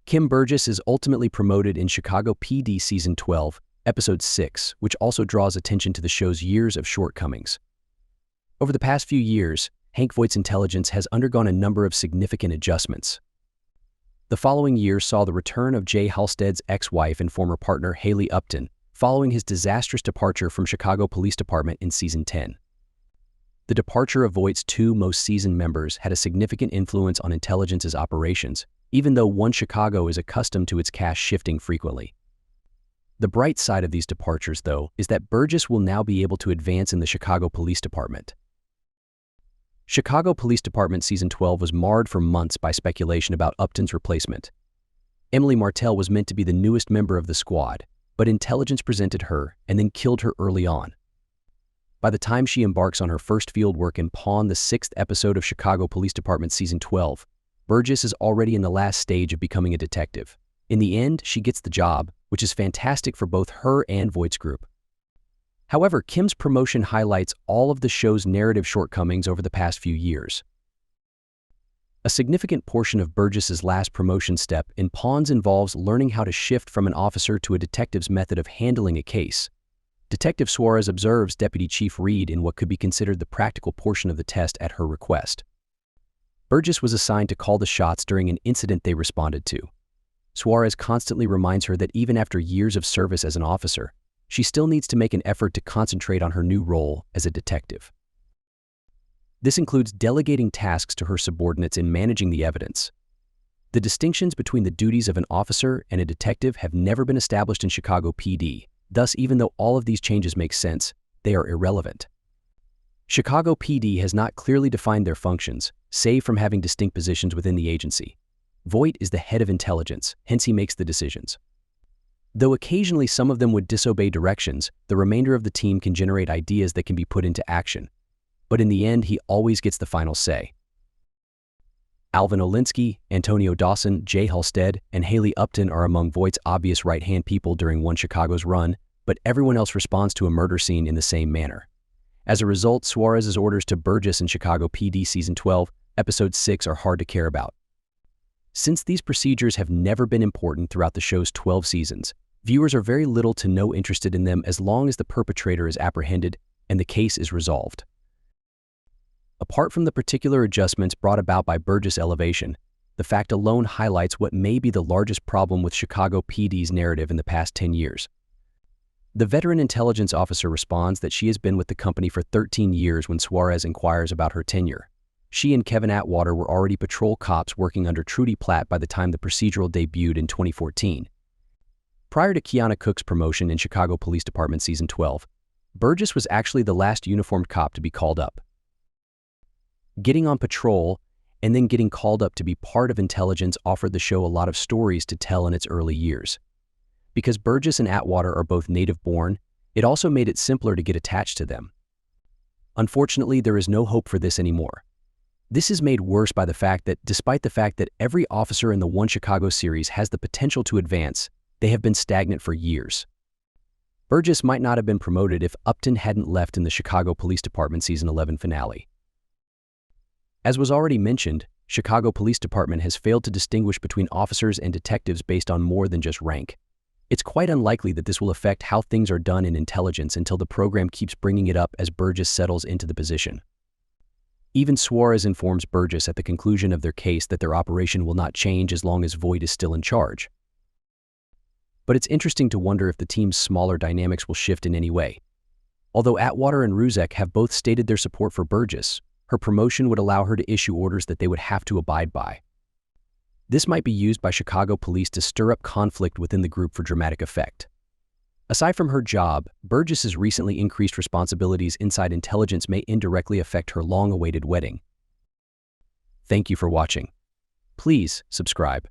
Kim Burgess is ultimately promoted in Chicago PD Season 12, Episode 6, which also draws attention to the show's years of shortcomings. Over the past few years, Hank Voight's intelligence has undergone a number of significant adjustments. The following year saw the return of Jay Halstead's ex-wife and former partner Haley Upton, following his disastrous departure from Chicago Police Department in Season 10. The departure of Voight's two most seasoned members had a significant influence on intelligence's operations, even though One Chicago is accustomed to its cast shifting frequently. The bright side of these departures, though, is that Burgess will now be able to advance in the Chicago Police Department. Chicago Police Department Season 12 was marred for months by speculation about Upton's replacement. Emily Martell was meant to be the newest member of the squad, but intelligence presented her and then killed her early on. By the time she embarks on her first field work in Pawn, the 6th episode of Chicago Police Department Season 12, Burgess is already in the last stage of becoming a detective. In the end, she gets the job, which is fantastic for both her and Voight's group. However, Kim's promotion highlights all of the show's narrative shortcomings over the past few years. A significant portion of Burgess's last promotion step in Pawns involves learning how to shift from an officer to a detective's method of handling a case. Detective Suarez observes Deputy Chief Reed in what could be considered the practical portion of the test at her request. Burgess was assigned to call the shots during an incident they responded to. Suarez constantly reminds her that even after years of service as an officer, she still needs to make an effort to concentrate on her new role as a detective. This includes delegating tasks to her subordinates in managing the evidence. The distinctions between the duties of an officer and a detective have never been established in Chicago PD. Thus, even though all of these changes make sense, they are irrelevant. Chicago PD has not clearly defined their functions, save from having distinct positions within the agency. Voight is the head of intelligence, hence he makes the decisions. Though occasionally some of them would disobey directions, the remainder of the team can generate ideas that can be put into action. But in the end, he always gets the final say. Alvin Olinsky, Antonio Dawson, Jay Halstead, and Haley Upton are among Voight's obvious right-hand people during One Chicago's run, but everyone else responds to a murder scene in the same manner. As a result, Suarez's orders to Burgess in Chicago PD Season 12, Episode 6 are hard to care about. Since these procedures have never been important throughout the show's 12 seasons, viewers are very little to no interested in them as long as the perpetrator is apprehended and the case is resolved. Apart from the particular adjustments brought about by Burgess' elevation, the fact alone highlights what may be the largest problem with Chicago PD's narrative in the past 10 years. The veteran intelligence officer responds that she has been with the company for 13 years when Suarez inquires about her tenure. She and Kevin Atwater were already patrol cops working under Trudy Platt by the time the procedural debuted in 2014. Prior to Kiana Cook's promotion in Chicago Police Department Season 12, Burgess was actually the last uniformed cop to be called up. Getting on patrol and then getting called up to be part of intelligence offered the show a lot of stories to tell in its early years. Because Burgess and Atwater are both native-born, it also made it simpler to get attached to them. Unfortunately, there is no hope for this anymore. This is made worse by the fact that, despite the fact that every officer in the One Chicago series has the potential to advance, they have been stagnant for years. Burgess might not have been promoted if Upton hadn't left in the Chicago Police Department Season 11 finale. As was already mentioned, Chicago Police Department has failed to distinguish between officers and detectives based on more than just rank. It's quite unlikely that this will affect how things are done in intelligence until the program keeps bringing it up as Burgess settles into the position. Even Suarez informs Burgess at the conclusion of their case that their operation will not change as long as Voight is still in charge. But it's interesting to wonder if the team's smaller dynamics will shift in any way. Although Atwater and Ruzek have both stated their support for Burgess, her promotion would allow her to issue orders that they would have to abide by. This might be used by Chicago police to stir up conflict within the group for dramatic effect. Aside from her job, Burgess's recently increased responsibilities inside intelligence may indirectly affect her long-awaited wedding. Thank you for watching. Please subscribe.